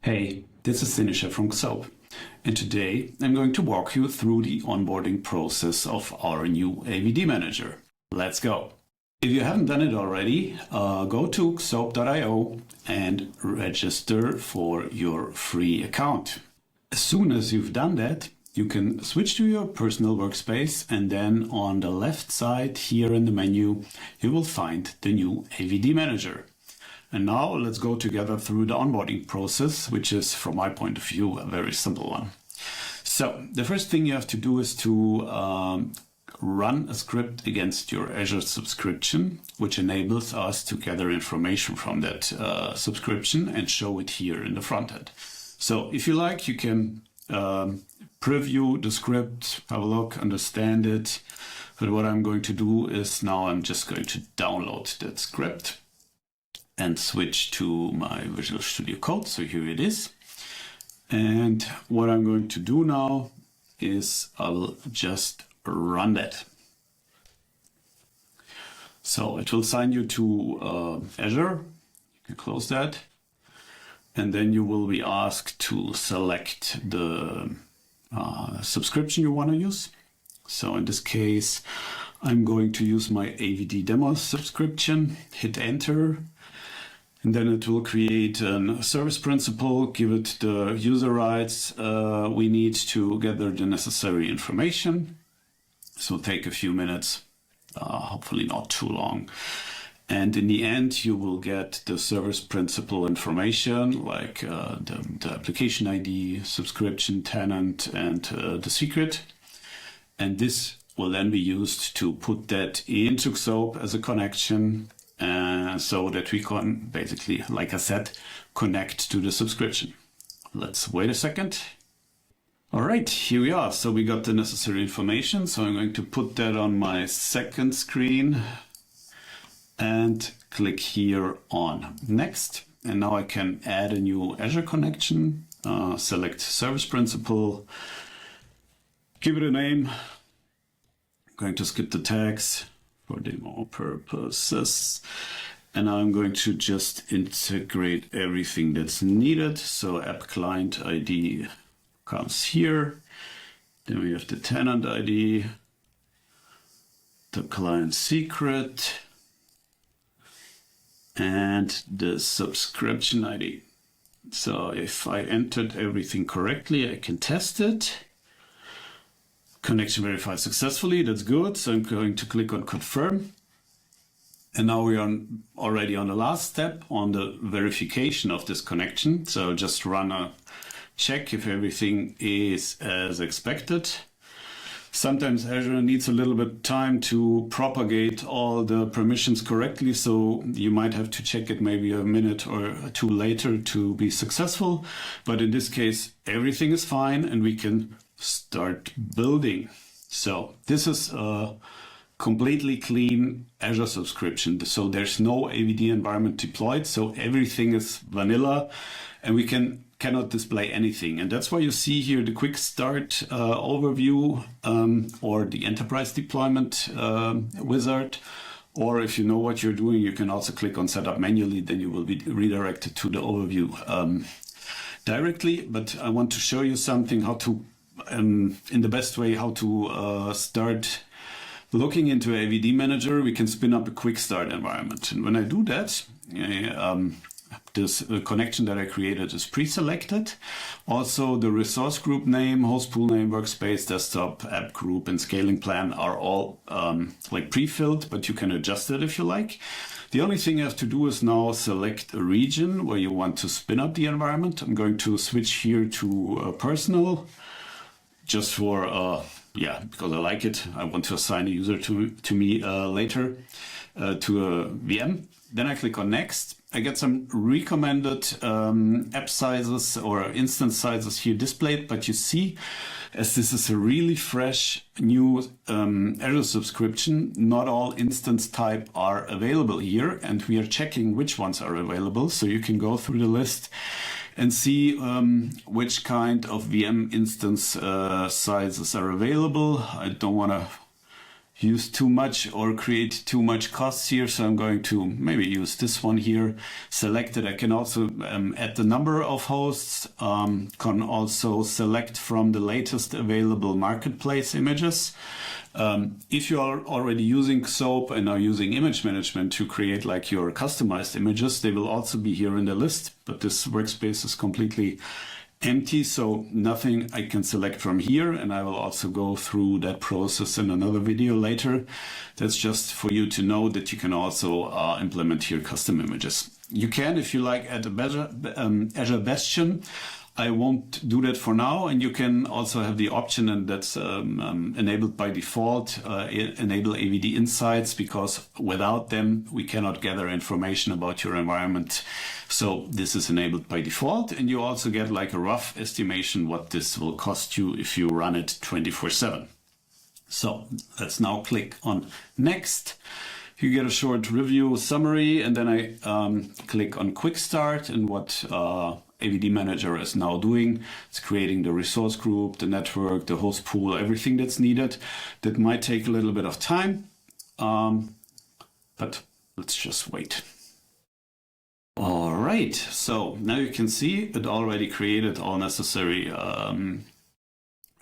Hey, this is Sinisa from XOAP, and today I'm going to walk you through the onboarding process of our new AVD Manager. Let's go! If you haven't done it already, go to xoap.io and register for your free account. As soon as you've done that, you can switch to your personal workspace, and then on the left side here in the menu, you will find the new AVD Manager. And now let's go together through the onboarding process, which is, from my point of view, a very simple one. So the first thing you have to do is to run a script against your Azure subscription, which enables us to gather information from that subscription and show it here in the front end. So if you like, you can preview the script, have a look, understand it. But what I'm going to do is now I'm just going to download that script and switch to my Visual Studio Code. So here it is. And what I'm going to do now is I'll just run that. So it will assign you to Azure. You can close that. And then you will be asked to select the subscription you want to use. So in this case, I'm going to use my AVD demo subscription, hit enter. And then it will create a service principal, give it the user rights we need to gather the necessary information. So take a few minutes, hopefully not too long. And in the end, you will get the service principal information like the application ID, subscription, tenant, and the secret. And this will then be used to put that into XOAP as a connection, so that we can basically, like I said, connect to the subscription. Let's wait a second. All right, here we are. So we got the necessary information. So I'm going to put that on my second screen and click here on next. And now I can add a new Azure connection, select service principal, give it a name. I'm going to skip the tags for demo purposes. And I'm going to just integrate everything that's needed. So app client ID comes here. Then we have the tenant ID, the client secret, and the subscription ID. So if I entered everything correctly, I can test it. Connection verified successfully, that's good. So I'm going to click on confirm. And now we are already on the last step on the verification of this connection. So just run a check if everything is as expected. Sometimes Azure needs a little bit of time to propagate all the permissions correctly. So you might have to check it maybe a minute or two later to be successful. But in this case, everything is fine and we can start building. So this is a completely clean Azure subscription. So there's no AVD environment deployed. So everything is vanilla and we cannot display anything. And that's why you see here the quick start overview or the enterprise deployment wizard. Or if you know what you're doing, you can also click on setup manually, then you will be redirected to the overview directly. But I want to show you something how to in the best way how to start looking into AVD Manager. We can spin up a quick start environment. And when I do that, this connection that I created is pre-selected. Also, the resource group name, host pool name, workspace, desktop, app group, and scaling plan are all like pre-filled, but you can adjust it if you like. The only thing you have to do is now select a region where you want to spin up the environment. I'm going to switch here to personal, just for, because I like it. I want to assign a user to me later to a VM. Then I click on next. I get some recommended app sizes or instance sizes here displayed, but you see, as this is a really fresh new Azure subscription, not all instance type are available here, and we are checking which ones are available. So you can go through the list and see which kind of VM instance sizes are available. I don't want to use too much or create too much costs here. So I'm going to maybe use this one here, select it. I can also add the number of hosts, can also select from the latest available marketplace images. If you are already using XOAP and are using image management to create like your customized images, they will also be here in the list, but this workspace is completely empty, so nothing I can select from here, and I will also go through that process in another video later. That's just for you to know that you can also implement here custom images. You can, if you like, add a Azure Bastion. I won't do that for now, and you can also have the option, and that's enabled by default, enable AVD insights, because without them we cannot gather information about your environment. So this is enabled by default, and you also get like a rough estimation what this will cost you if you run it 24/7. So let's now click on next. You get a short review summary, and then I click on quick start, and what AVD Manager is now doing. It's creating the resource group, the network, the host pool, everything that's needed. That might take a little bit of time, but let's just wait. All right, so now you can see it already created all necessary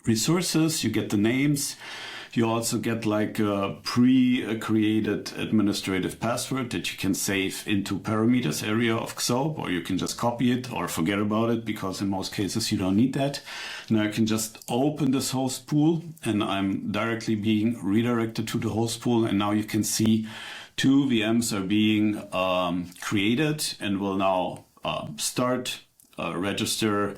resources. You get the names. You also get like a pre-created administrative password that you can save into parameters area of XOAP, or you can just copy it or forget about it, because in most cases you don't need that. Now I can just open this host pool, and I'm directly being redirected to the host pool, and now you can see 2 VMs are being created and will now start, register,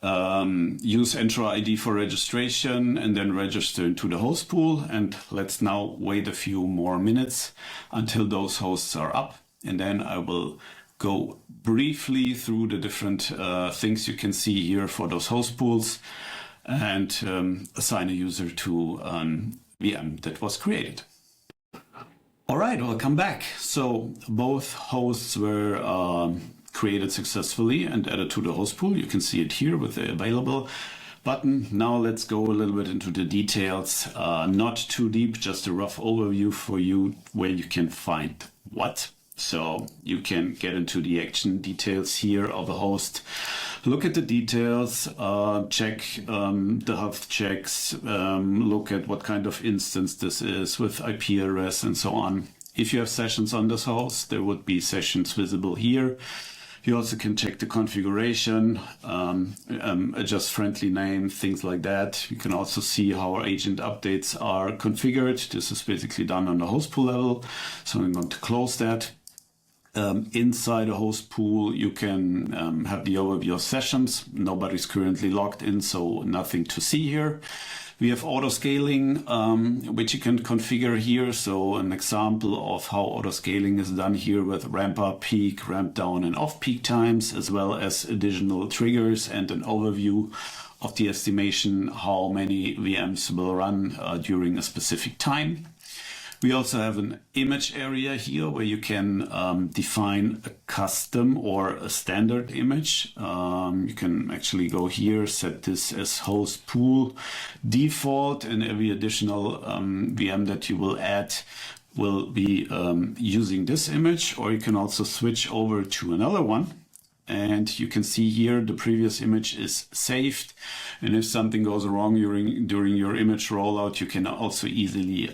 use Entra ID for registration, and then register into the host pool. And let's now wait a few more minutes until those hosts are up, and then I will go briefly through the different things you can see here for those host pools, and assign a user to VM that was created. All right, welcome back. So both hosts were created successfully and added to the host pool. You can see it here with the available button. Now let's go a little bit into the details. Not too deep, just a rough overview for you where you can find what. So you can get into the action details here of a host. Look at the details, check the health checks, look at what kind of instance this is with IP address and so on. If you have sessions on this host, there would be sessions visible here. You also can check the configuration, adjust friendly name, things like that. You can also see how our agent updates are configured. This is basically done on the host pool level. So I'm going to close that. Inside a host pool, you can have the overview of sessions. Nobody's currently logged in, so nothing to see here. We have auto scaling, which you can configure here. So an example of how auto scaling is done here with ramp up, peak, ramp down, and off peak times, as well as additional triggers and an overview of the estimation how many VMs will run during a specific time. We also have an image area here where you can define a custom or a standard image. You can actually go here, set this as host pool default, and every additional VM that you will add will be using this image, or you can also switch over to another one. And you can see here the previous image is saved, and if something goes wrong during your image rollout, you can also easily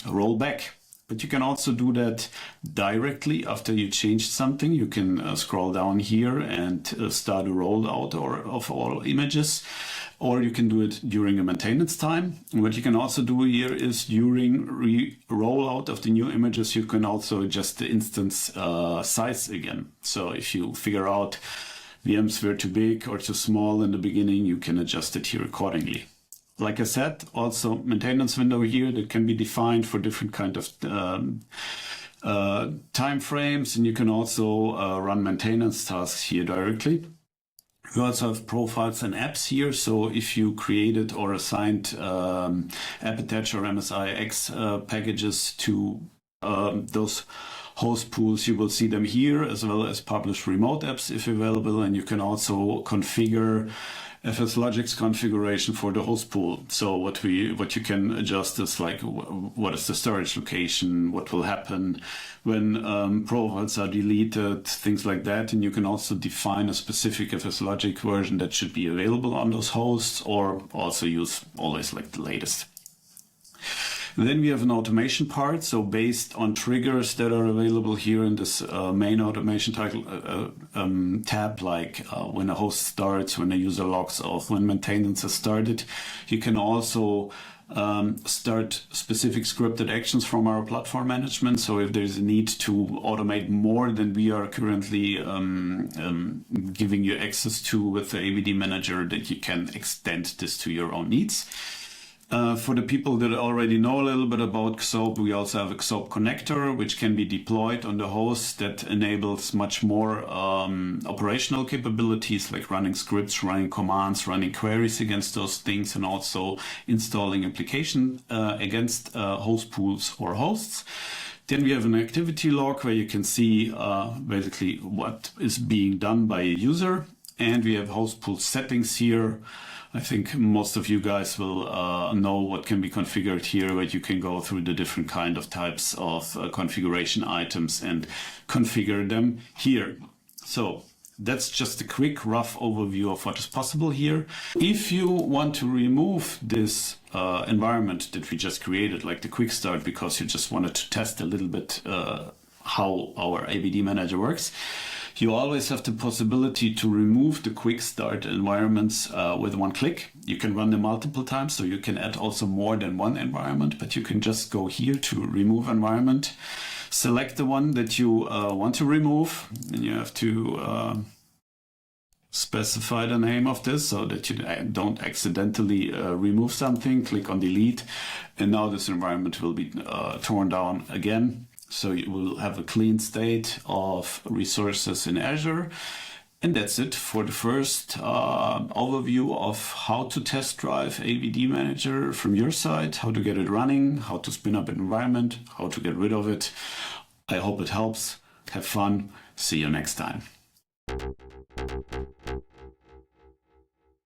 roll back. But you can also do that directly after you changed something. You can scroll down here and start a rollout of all images, or you can do it during a maintenance time. And what you can also do here is during rollout of the new images, you can also adjust the instance size again. So if you figure out VMs were too big or too small in the beginning, you can adjust it here accordingly. Like I said, also maintenance window here that can be defined for different kind of time frames, and you can also run maintenance tasks here directly. We also have profiles and apps here. So if you created or assigned AppAttach or MSIX packages to those host pools, you will see them here, as well as publish remote apps if available. And you can also configure FSLogic's configuration for the host pool. So what you can adjust is like what is the storage location, what will happen when profiles are deleted, things like that. And you can also define a specific FSLogic version that should be available on those hosts, or also use always like the latest. And then we have an automation part. So based on triggers that are available here in this main automation title tab, like when a host starts, when a user logs off, when maintenance has started, you can also start specific scripted actions from our platform management. So if there's a need to automate more than we are currently giving you access to with the AVD Manager, that you can extend this to your own needs. For the people that already know a little bit about XOAP, we also have a XOAP connector, which can be deployed on the host, that enables much more operational capabilities, like running scripts, running commands, running queries against those things, and also installing application against host pools or hosts. Then we have an activity log where you can see basically what is being done by a user. And we have host pool settings here. I think most of you guys will know what can be configured here, where you can go through the different kind of types of configuration items and configure them here. So that's just a quick rough overview of what is possible here. If you want to remove this environment that we just created, like the quick start, because you just wanted to test a little bit how our AVD Manager works, you always have the possibility to remove the quick start environments with one click. You can run them multiple times, so you can add also more than one environment, but you can just go here to remove environment, select the one that you want to remove, and you have to specify the name of this so that you don't accidentally remove something. Click on delete, and now this environment will be torn down again. So you will have a clean state of resources in Azure. And that's it for the first overview of how to test drive AVD Manager from your side, how to get it running, how to spin up an environment, how to get rid of it. I hope it helps. Have fun. See you next time.